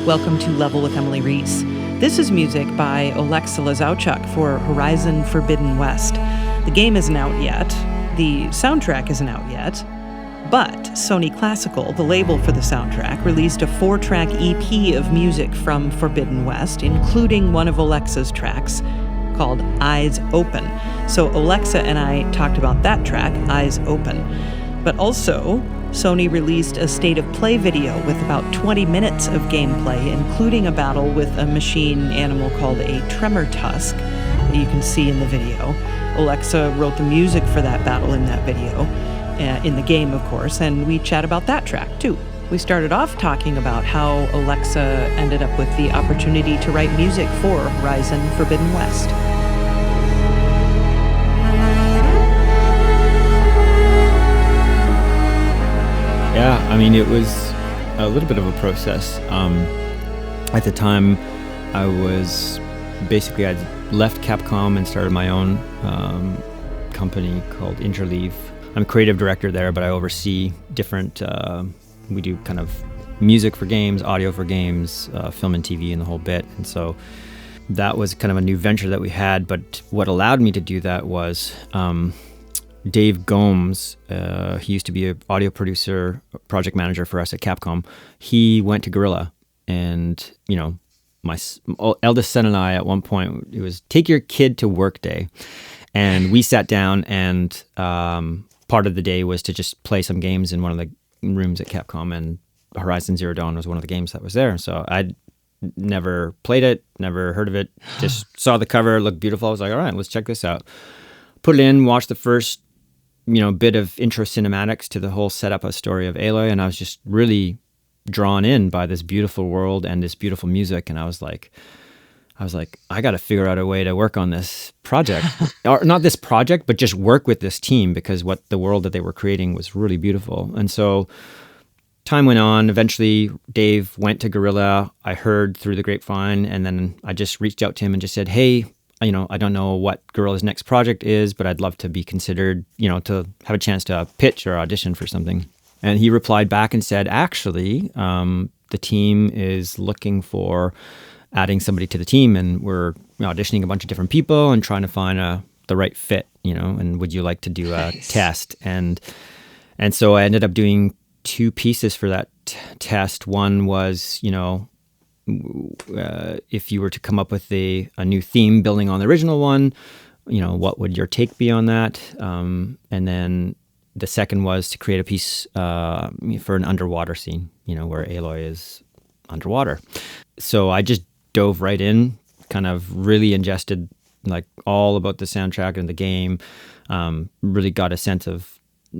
Welcome to Level with Emily Reese. This is music by Oleksy Lazowchuk for Horizon Forbidden West. The game isn't out yet. The soundtrack isn't out yet. But Sony Classical, the label for the soundtrack, released a 4-track EP of music from Forbidden West, including one of Oleksy's tracks called Eyes Open. So Oleksy and I talked about that track, Eyes Open. But also, Sony released a state of play video with about 20 minutes of gameplay, including a battle with a machine animal called a tremor tusk that you can see in the video. Oleksy wrote the music for that battle in that video, in the game, of course, and we chat about that track, too. We started off talking about how Oleksy ended up with the opportunity to write music for Horizon Forbidden West. Yeah, I mean, it was a little bit of a process. At the time, I'd left Capcom and started my own company called Interleave. I'm a creative director there, but I oversee different, we do kind of music for games, audio for games, film and TV and the whole bit. And so that was kind of a new venture that we had. But what allowed me to do that was Dave Gomes, he used to be an audio producer, project manager for us at Capcom. He went to Guerrilla, and, you know, my eldest son and I, at one point, it was take your kid to work day. And we sat down, and part of the day was to just play some games in one of the rooms at Capcom, and Horizon Zero Dawn was one of the games that was there. So I'd never played it, never heard of it, just saw the cover, looked beautiful. I was like, all right, let's check this out. Put it in, watched the first, bit of intro cinematics to the whole setup of story of Aloy, and I was just really drawn in by this beautiful world and this beautiful music, and I was like, I got to figure out a way to work on this project, or not this project, but just work with this team, because what the world that they were creating was really beautiful. And so time went on. Eventually, Dave went to Guerrilla. I heard through the grapevine, and then I just reached out to him and just said, hey, I don't know what Guerrilla's next project is, but I'd love to be considered, to have a chance to pitch or audition for something. And he replied back and said, actually, the team is looking for adding somebody to the team, and we're auditioning a bunch of different people and trying to find the right fit, and would you like to do a test? And so I ended up doing 2 pieces for that test. One was, if you were to come up with a new theme building on the original one, what would your take be on that? And then the second was to create a piece for an underwater scene, where Aloy is underwater. So I just dove right in, kind of really ingested like all about the soundtrack and the game, really got a sense of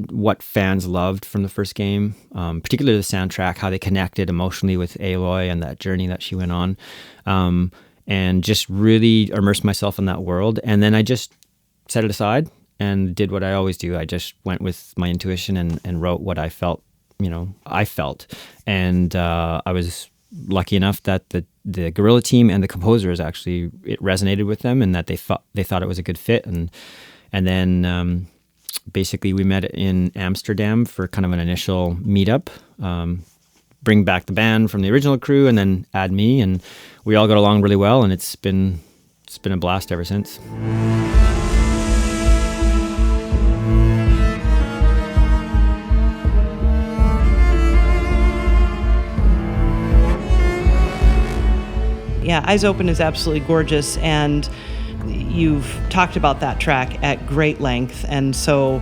what fans loved from the first game, particularly the soundtrack, how they connected emotionally with Aloy and that journey that she went on, and just really immersed myself in that world. And then I just set it aside and did what I always do. I just went with my intuition and wrote what I felt, And I was lucky enough that the Guerrilla team and the composers actually, it resonated with them, and that they thought it was a good fit. And then basically we met in Amsterdam for kind of an initial meetup, bring back the band from the original crew, and then add me, and we all got along really well, and it's been a blast ever since. Yeah, Eyes Open is absolutely gorgeous, and you've talked about that track at great length, and so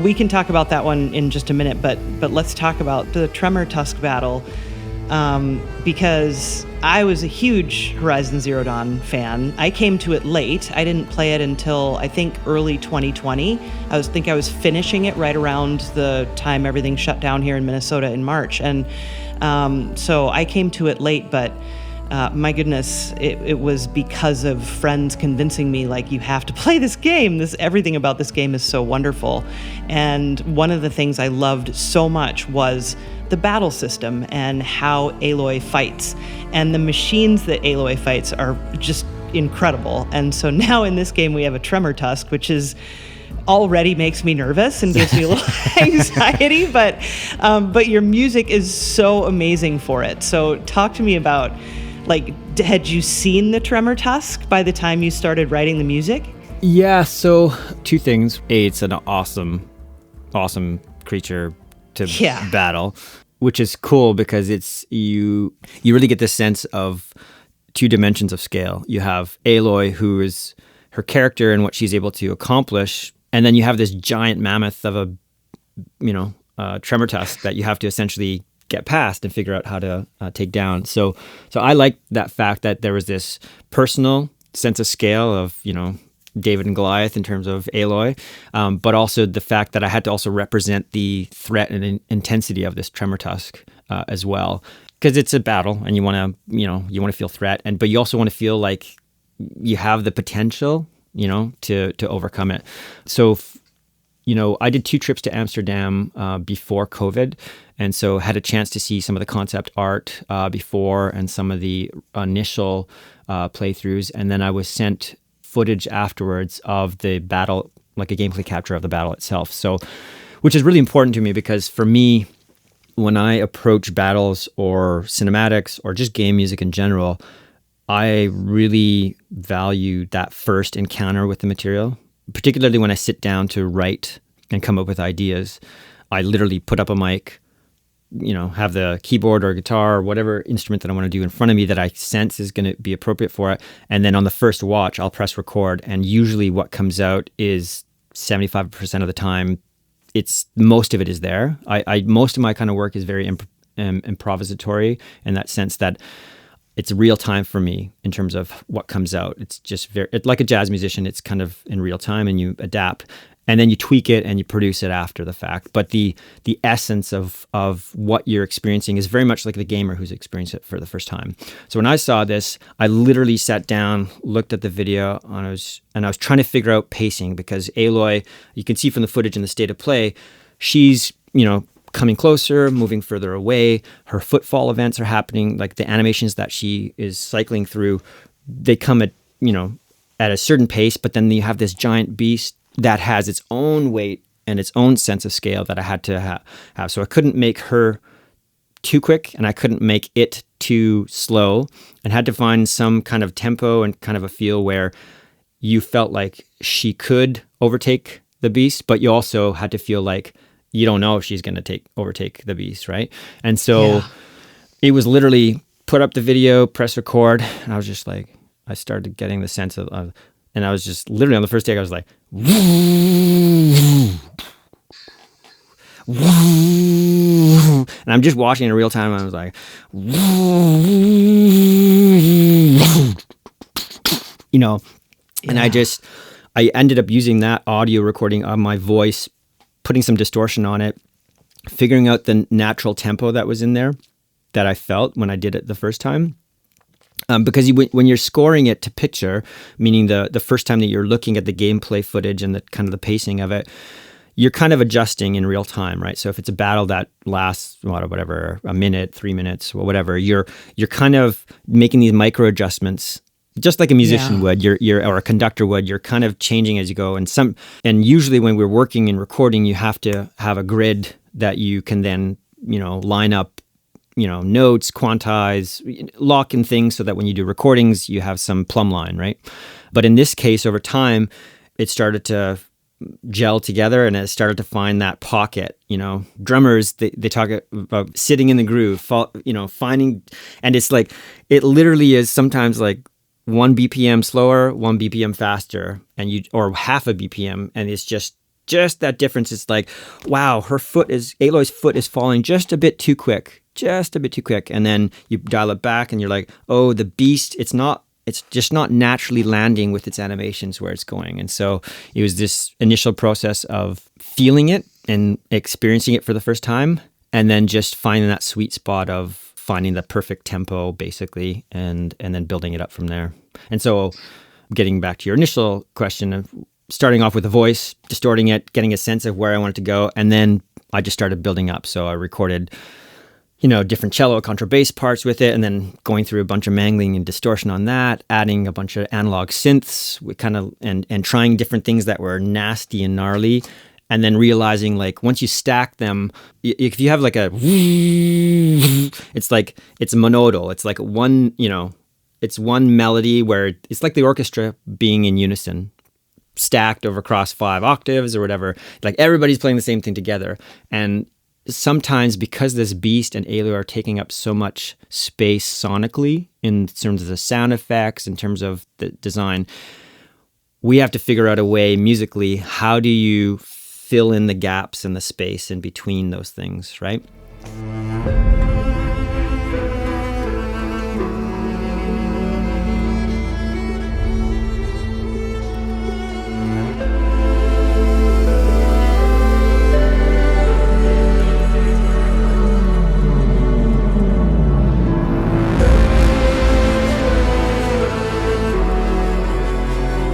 we can talk about that one in just a minute, but let's talk about the Tremor Tusk battle, because I was a huge Horizon Zero Dawn fan. I came to it late. I didn't play it until, I think, early 2020. I was finishing it right around the time everything shut down here in Minnesota in March, and so I came to it late, but my goodness, it was because of friends convincing me, like, you have to play this game. Everything about this game is so wonderful. And one of the things I loved so much was the battle system and how Aloy fights. And the machines that Aloy fights are just incredible. And so now in this game we have a Tremor Tusk, which is already makes me nervous and gives me a little anxiety, but your music is so amazing for it. So talk to me about, like, had you seen the Tremor Tusk by the time you started writing the music? Yeah, so two things. A, it's an awesome creature to battle, which is cool because it's you really get this sense of two dimensions of scale. You have Aloy, who is her character and what she's able to accomplish, and then you have this giant mammoth of a Tremor Tusk that you have to essentially get past and figure out how to take down. So I like that fact that there was this personal sense of scale of, David and Goliath in terms of Aloy, but also the fact that I had to also represent the threat and intensity of this Tremor Tusk as well, because it's a battle and you want to feel threat, but you also want to feel like you have the potential, to overcome it. So, I did 2 trips to Amsterdam before COVID, and so had a chance to see some of the concept art before and some of the initial playthroughs, and then I was sent footage afterwards of the battle, like a gameplay capture of the battle itself. So, which is really important to me because for me, when I approach battles or cinematics or just game music in general, I really value that first encounter with the material, particularly when I sit down to write and come up with ideas. I literally put up a mic, have the keyboard or guitar or whatever instrument that I want to do in front of me that I sense is going to be appropriate for it. And then on the first watch, I'll press record. And usually what comes out is 75% of the time, most of it is there. Most of my kind of work is very improvisatory in that sense that it's real time for me in terms of what comes out. It's just like a jazz musician, it's kind of in real time and you adapt. And then you tweak it and you produce it after the fact. But the essence of what you're experiencing is very much like the gamer who's experienced it for the first time. So when I saw this, I literally sat down, looked at the video, and I was trying to figure out pacing because Aloy, you can see from the footage in the state of play, she's, coming closer, moving further away. Her footfall events are happening, like the animations that she is cycling through, they come at a certain pace, but then you have this giant beast that has its own weight and its own sense of scale that I had to have. So I couldn't make her too quick and I couldn't make it too slow, and had to find some kind of tempo and kind of a feel where you felt like she could overtake the beast, but you also had to feel like you don't know if she's going to overtake the beast, right? And so it was literally put up the video, press record, and I was just like, I started getting the sense of and I was just literally on the first take, I was like, and I'm just watching in real time. And I was like, and I ended up using that audio recording of my voice, putting some distortion on it, figuring out the natural tempo that was in there that I felt when I did it the first time. Because when you're scoring it to picture, meaning the first time that you're looking at the gameplay footage and the kind of the pacing of it, you're kind of adjusting in real time, right? So if it's a battle that lasts whatever, a minute, 3 minutes, or whatever, you're kind of making these micro adjustments, just like a musician would, or a conductor would. You're kind of changing as you go. And usually when we're working and recording, you have to have a grid that you can then line up notes, quantize, lock in things so that when you do recordings, you have some plumb line, right? But in this case, over time, it started to gel together and it started to find that pocket. Drummers, they talk about sitting in the groove, finding, and it's like, it literally is sometimes like 1 BPM slower, 1 BPM faster, or half a BPM, and it's just that difference. It's like, wow, Aloy's foot is falling just a bit too quick. And then you dial it back and you're like, oh, the beast, it's just not naturally landing with its animations where it's going. And so it was this initial process of feeling it and experiencing it for the first time, and then just finding that sweet spot of finding the perfect tempo, basically, and then building it up from there. And so getting back to your initial question of starting off with the voice, distorting it, getting a sense of where I wanted to go, and then I just started building up. So I recorded different cello, contrabass parts with it, and then going through a bunch of mangling and distortion on that, adding a bunch of analog synths, and trying different things that were nasty and gnarly, and then realizing like once you stack them, if you have like it's monodal. It's like one, it's one melody where it's like the orchestra being in unison, stacked over across 5 octaves or whatever. Like everybody's playing the same thing together, and sometimes because this beast and Aloy are taking up so much space sonically in terms of the sound effects, in terms of the design, we have to figure out a way musically, how do you fill in the gaps and the space in between those things, right?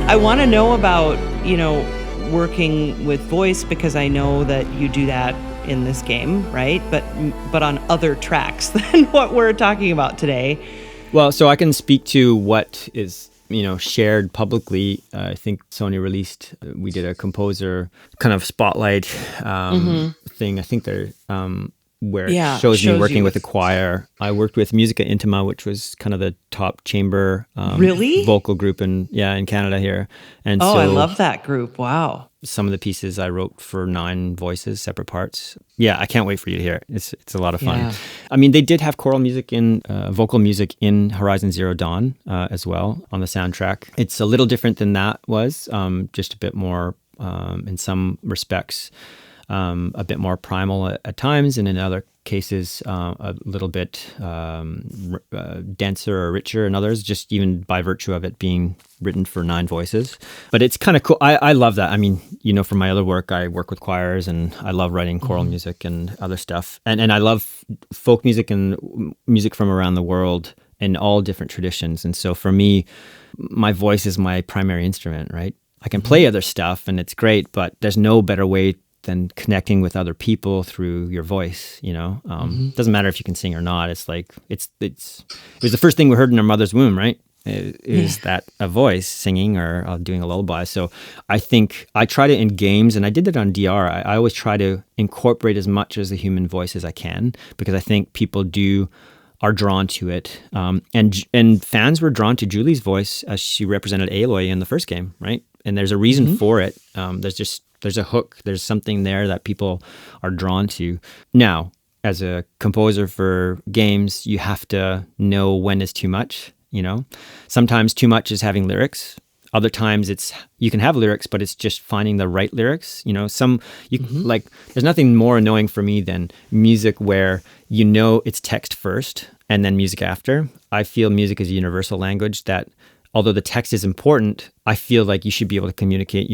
I want to know about, working with voice, because I know that you do that in this game, right? But on other tracks than what we're talking about today. Well, so I can speak to what is, shared publicly. I think Sony released, we did a composer kind of spotlight thing. I think they're... where it shows me working with a choir. I worked with Musica Intima, which was kind of the top chamber vocal group in Canada here. And so I love that group. Wow. Some of the pieces I wrote for 9 voices, separate parts. Yeah, I can't wait for you to hear it. It's a lot of fun. Yeah. I mean, they did have choral music vocal music in Horizon Zero Dawn as well on the soundtrack. It's a little different than that was, just a bit more in some respects. A bit more primal at times, and in other cases, a little bit denser or richer in others, just even by virtue of it being written for 9 voices. But it's kind of cool. I love that. I mean, from my other work, I work with choirs, and I love writing choral music and other stuff. And I love folk music and music from around the world in all different traditions. And so for me, my voice is my primary instrument, right? I can play other stuff, and it's great, but there's no better way than connecting with other people through your voice. Doesn't matter if you can sing or not. It's like it was the first thing we heard in our mother's womb, right? Is that a voice singing or doing a lullaby? So I think I try to, in games, and I did that on DR, I always try to incorporate as much as the human voice as I can, because I think people are drawn to it. And fans were drawn to Julie's voice as she represented Aloy in the first game, right? And there's a reason for it. There's a hook. There's something there that people are drawn to. Now, as a composer for games, you have to know when is too much, Sometimes too much is having lyrics. Other times you can have lyrics, but it's just finding the right lyrics. Like, there's nothing more annoying for me than music where it's text first and then music after. I feel music is a universal language that, although the text is important, I feel like you should be able to communicate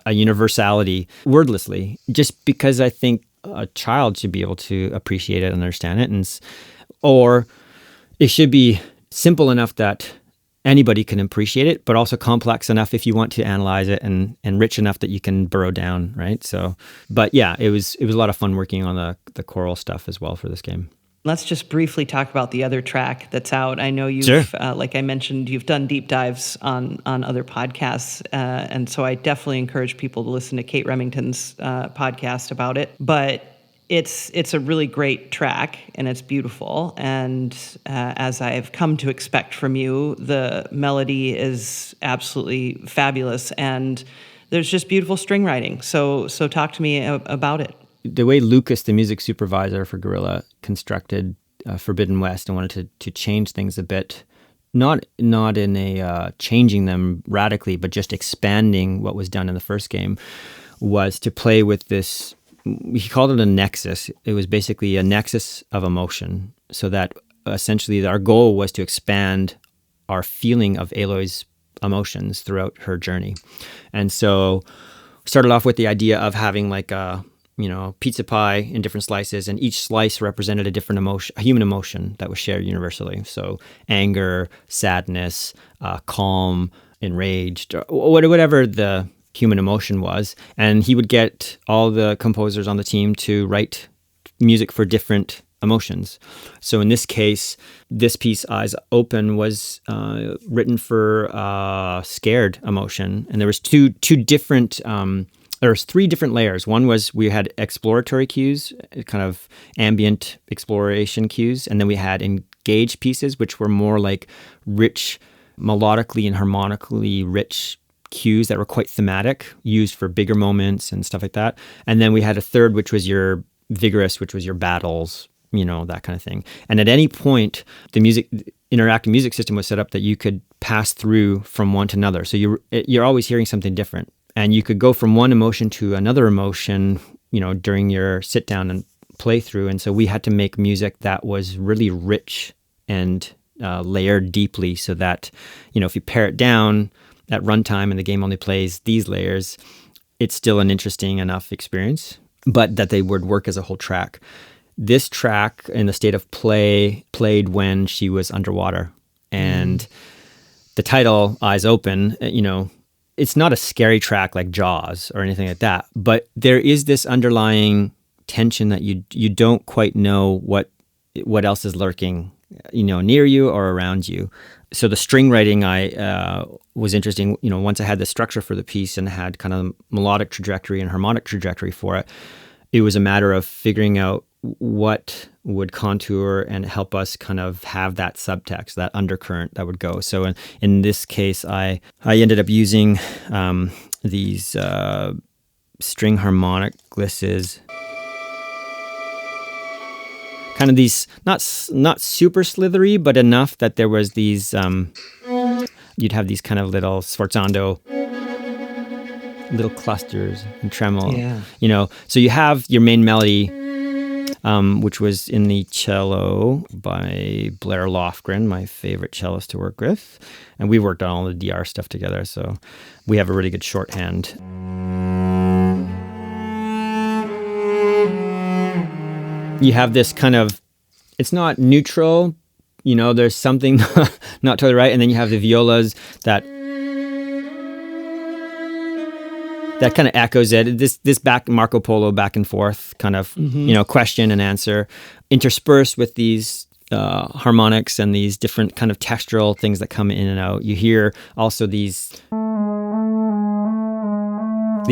a universality wordlessly, just because I think a child should be able to appreciate it and understand it, or it should be simple enough that anybody can appreciate it, but also complex enough if you want to analyze it, and rich enough that you can burrow down, right? So, but yeah, it was a lot of fun working on the choral stuff as well for this game. Let's just briefly talk about the other track that's out. I know you've, like I mentioned, you've done deep dives on other podcasts, and so I definitely encourage people to listen to Kate Remington's podcast about it. But it's a really great track, and it's beautiful. And as I've come to expect from you, the melody is absolutely fabulous, and there's just beautiful string writing. So talk to me about it. The way Lucas, the music supervisor for Guerrilla, constructed Forbidden West and wanted to change things a bit, not in a changing them radically, but just expanding what was done in the first game, was to play with this. He called it a nexus. It was basically a nexus of emotion, so that essentially our goal was to expand our feeling of Aloy's emotions throughout her journey. And so started off with the idea of having like a pizza pie in different slices, and each slice represented a different emotion, a human emotion that was shared universally. So anger, sadness, calm, enraged, or whatever the human emotion was. And he would get all the composers on the team to write music for different emotions. So in this case, this piece, Eyes Open, was written for scared emotion. And there was two different, there's three different layers. One was we had exploratory cues, kind of ambient exploration cues. And then we had engaged pieces, which were more like rich, melodically and harmonically rich cues that were quite thematic, used for bigger moments and stuff like that. And then we had a third, which was your vigorous, which was your battles, that kind of thing. And at any point, the interactive music system was set up that you could pass through from one to another. So you're always hearing something different. And you could go from one emotion to another emotion, during your sit down and playthrough. And so we had to make music that was really rich and layered deeply, so that, if you pare it down at runtime and the game only plays these layers, it's still an interesting enough experience, but that they would work as a whole track. This track, in the state of play, played when she was underwater. And the title, Eyes Open, it's not a scary track like Jaws or anything like that, but there is this underlying tension that you don't quite know what else is lurking, near you or around you. So the string writing was interesting. Once I had the structure for the piece and had kind of melodic trajectory and harmonic trajectory for it, it was a matter of figuring out what would contour and help us kind of have that subtext, that undercurrent that would go. So in this case, I ended up using these string harmonic glisses, kind of these not super slithery, but enough that there was these you'd have these kind of little sforzando, little clusters and tremolo. Yeah. So you have your main melody, which was in the cello by Blair Lofgren, my favorite cellist to work with. And we worked on all the DR stuff together, so we have a really good shorthand. You have this kind of, it's not neutral, there's something not totally right. And then you have the violas that kind of echoes it. This back Marco Polo back and forth kind of, question and answer, interspersed with these harmonics and these different kind of textural things that come in and out. You hear also these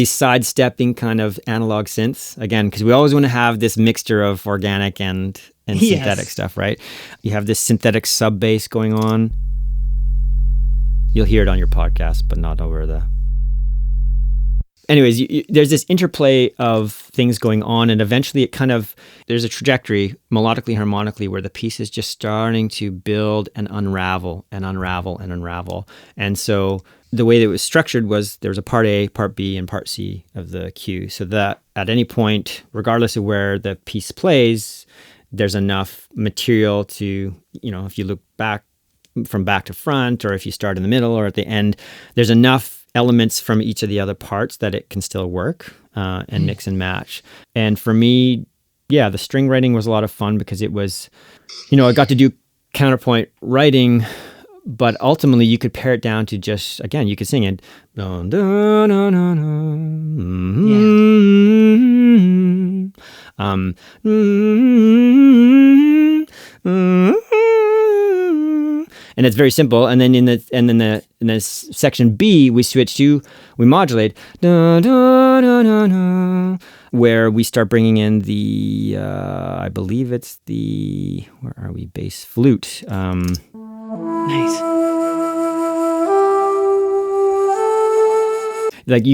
sidestepping kind of analog synths, again, because we always want to have this mixture of organic and synthetic stuff, right? You have this synthetic sub bass going on. You'll hear it on your podcast, but not over the... Anyways, there's this interplay of things going on, and eventually there's a trajectory, melodically, harmonically, where the piece is just starting to build and unravel and unravel and unravel. And so the way that it was structured was there was a part A, part B, and part C of the cue, so that at any point, regardless of where the piece plays, there's enough material to, if you look back from back to front, or if you start in the middle or at the end, there's enough elements from each of the other parts that it can still work and mix and match. And for me, the string writing was a lot of fun because it was, I got to do counterpoint writing, but ultimately you could pare it down to just, again, you could sing it. Dun, dun, dun, dun, dun. And it's very simple. And then in the section B, we modulate, dun, dun, dun, dun, dun, where we start bringing in the, I believe it's the, where are we? Bass flute. Nice. Like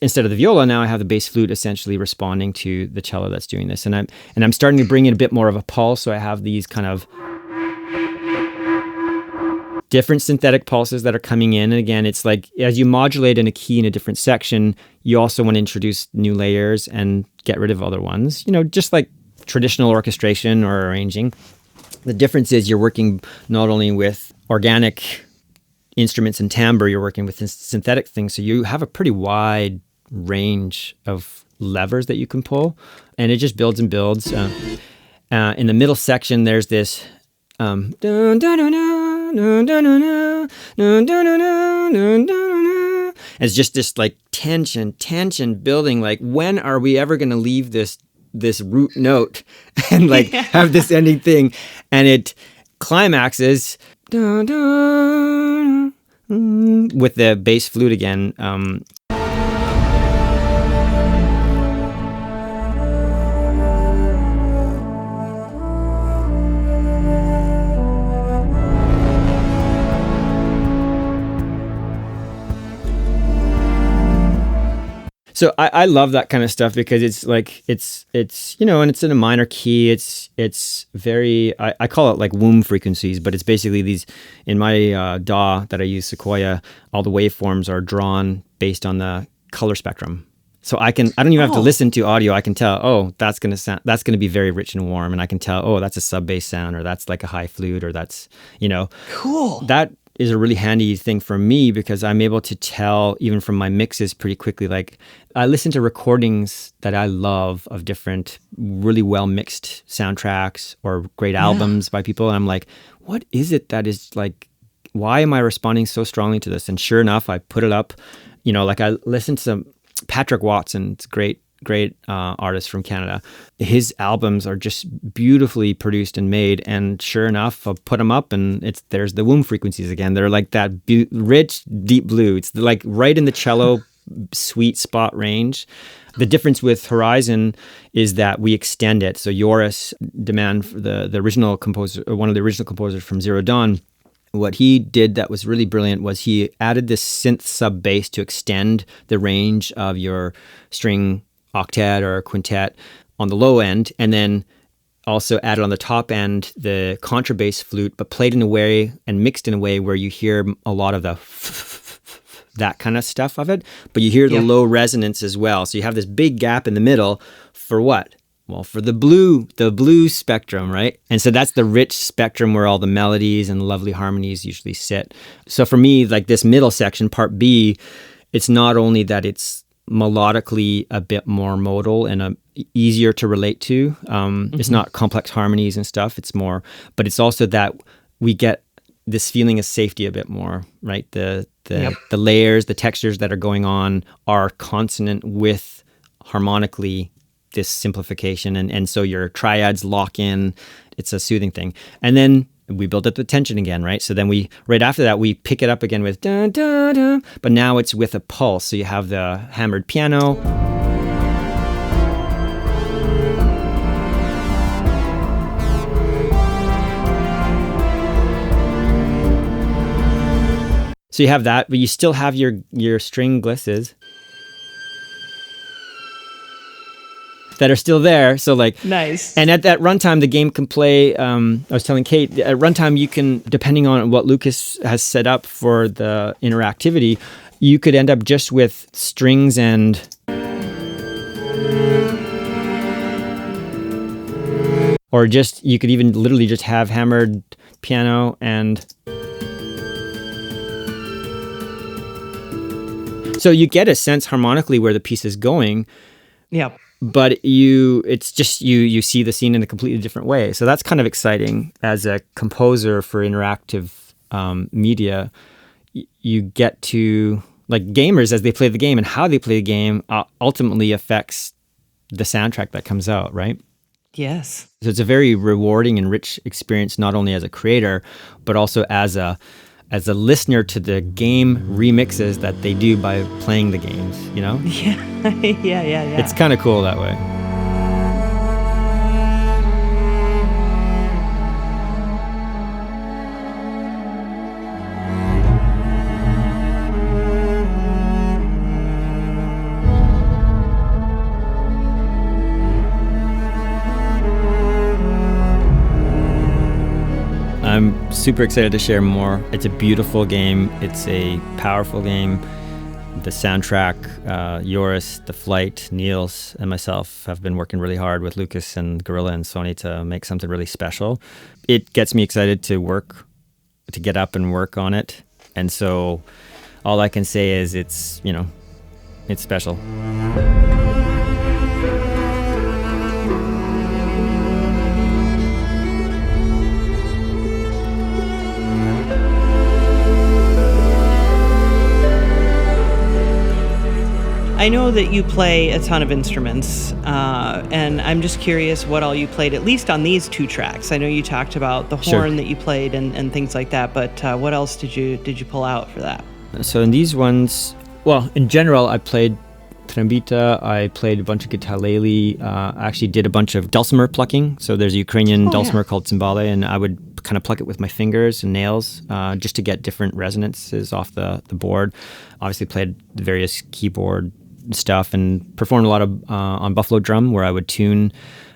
instead of the viola, now I have the bass flute essentially responding to the cello that's doing this, and I'm starting to bring in a bit more of a pulse. So I have these kind of different synthetic pulses that are coming in. And again, it's like as you modulate in a key in a different section, you also want to introduce new layers and get rid of other ones. Just like traditional orchestration or arranging. The difference is you're working not only with organic instruments and timbre, you're working with synthetic things. So you have a pretty wide range of levers that you can pull, and it just builds and builds. In the middle section, there's this dun, dun, dun, dun, dun, dun, dun, dun, dun, dun, it's just this like tension building. Like, when are we ever going to leave this this root note and like have this ending thing, and it climaxes dun, dun, with the bass flute again. So I love that kind of stuff because it's like it's and it's in a minor key. It's very I call it like womb frequencies, but it's basically these in my DAW that I use, Sequoia. All the waveforms are drawn based on the color spectrum. So I don't even have to listen to audio. I can tell, that's gonna be very rich and warm, and I can tell, that's a sub bass sound, or that's like a high flute, or that's cool. That is a really handy thing for me because I'm able to tell even from my mixes pretty quickly. Like I listen to recordings that I love of different really well mixed soundtracks or great albums by people, and I'm like, what is it that is like, why am I responding so strongly to this? And sure enough, I put it up. Like I listened to some Patrick Watson, it's great artist from Canada. His albums are just beautifully produced and made, and sure enough, I'll put them up, and there's the womb frequencies again. They're like that rich, deep blue. It's like right in the cello sweet spot range. The difference with Horizon is that we extend it. So Joris de Man, the original composer, one of the original composers from Zero Dawn, what he did that was really brilliant was he added this synth sub bass to extend the range of your string octet or quintet on the low end, and then also added on the top end the contrabass flute, but played in a way and mixed in a way where you hear a lot of the that kind of stuff of it, but you hear the low resonance as well. So you have this big gap in the middle for what? Well, for the blue spectrum, right? And so that's the rich spectrum where all the melodies and lovely harmonies usually sit. So for me, like this middle section, part B, it's not only that it's melodically a bit more modal and easier to relate to. It's not complex harmonies and stuff. It's more, but it's also that we get this feeling of safety a bit more, right? The layers, the textures that are going on are consonant with harmonically this simplification, and so your triads lock in. It's a soothing thing, and then we build up the tension again, right? So then right after that, we pick it up again with dun, dun, dun, but now it's with a pulse. So you have the hammered piano. So you have that, but you still have your string glisses that are still there. So like, nice. And at that runtime, the game can play. I was telling Kate, at runtime, you can, depending on what Lucas has set up for the interactivity, you could end up just with strings and or just, you could even literally just have hammered piano and. So you get a sense harmonically where the piece is going. Yeah. But it's just you see the scene in a completely different way. So that's kind of exciting as a composer for interactive media. You get to, like, gamers, as they play the game and how they play the game ultimately affects the soundtrack that comes out, right? Yes. So it's a very rewarding and rich experience, not only as a creator, but also as a listener to the game remixes that they do by playing the games, Yeah. yeah. It's kind of cool that way. I'm super excited to share more. It's a beautiful game. It's a powerful game. The soundtrack, Joris, The Flight, Niels, and myself have been working really hard with Lucas and Gorilla and Sony to make something really special. It gets me excited to get up and work on it. And so all I can say is it's special. I know that you play a ton of instruments. and I'm just curious what all you played, at least on these 2 tracks. I know you talked about the horn that you played and things like that, but what else did you pull out for that? So in these ones, well, in general, I played trambita, I played a bunch of guitarlele, I actually did a bunch of dulcimer plucking. So there's a Ukrainian dulcimer called cymbale, and I would kind of pluck it with my fingers and nails just to get different resonances off the board. Obviously played the various keyboard stuff and performed a lot of on buffalo drum, where I would tune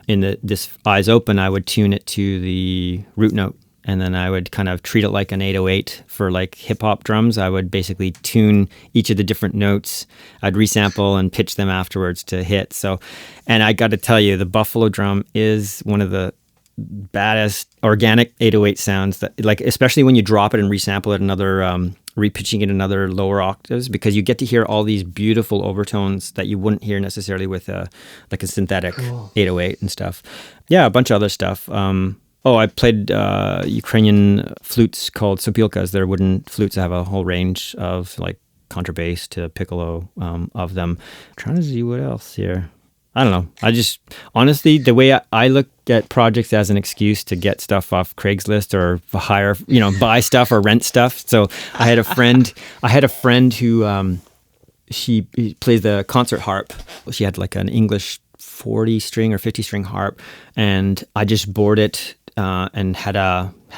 in this eyes open, I would tune it to the root note. And then I would kind of treat it like an 808 for like hip hop drums. I would basically tune each of the different notes. I'd resample and pitch them afterwards to hit. So, and I got to tell you, the buffalo drum is one of the baddest organic 808 sounds that, like, especially when you drop it and resample it another, repitching it another lower octaves, because you get to hear all these beautiful overtones that you wouldn't hear necessarily with a synthetic 808 and stuff. Yeah, a bunch of other stuff. I played Ukrainian flutes called sopilkas. They're wooden flutes that have a whole range of like contrabass to piccolo of them. I'm trying to see what else here. I don't know. I just, honestly, the way I look at projects as an excuse to get stuff off Craigslist or hire, buy stuff or rent stuff. So I had a friend who, she plays the concert harp. She had like an English 40 string or 50 string harp, and I just bored it and had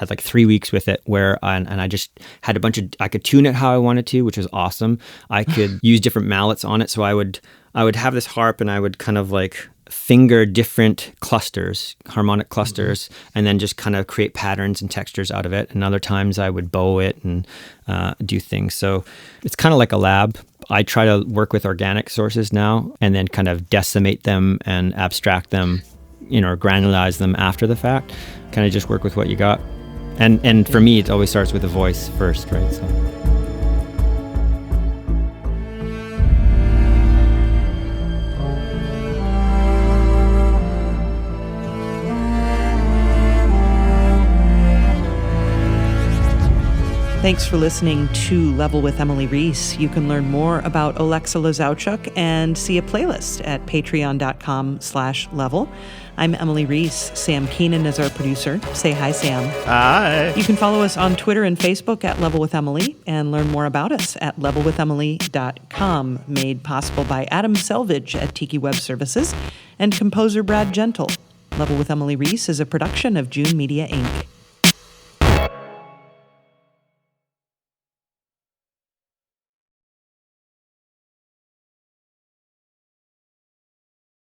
like 3 weeks with it, where I just had I could tune it how I wanted to, which was awesome. I could use different mallets on it, so I would have this harp and I would kind of like finger different clusters, harmonic clusters, and then just kind of create patterns and textures out of it. And other times I would bow it and do things. So it's kind of like a lab. I try to work with organic sources now and then kind of decimate them and abstract them, or granularize them after the fact. Kind of just work with what you got. And for me, it always starts with the voice first, right? So. Thanks for listening to Level with Emily Reese. You can learn more about Olexa Lazowchuk and see a playlist at patreon.com/level. I'm Emily Reese. Sam Keenan is our producer. Say hi, Sam. Hi. You can follow us on Twitter and Facebook at Level with Emily and learn more about us at levelwithemily.com, made possible by Adam Selvage at Tiki Web Services and composer Brad Gentle. Level with Emily Reese is a production of June Media, Inc.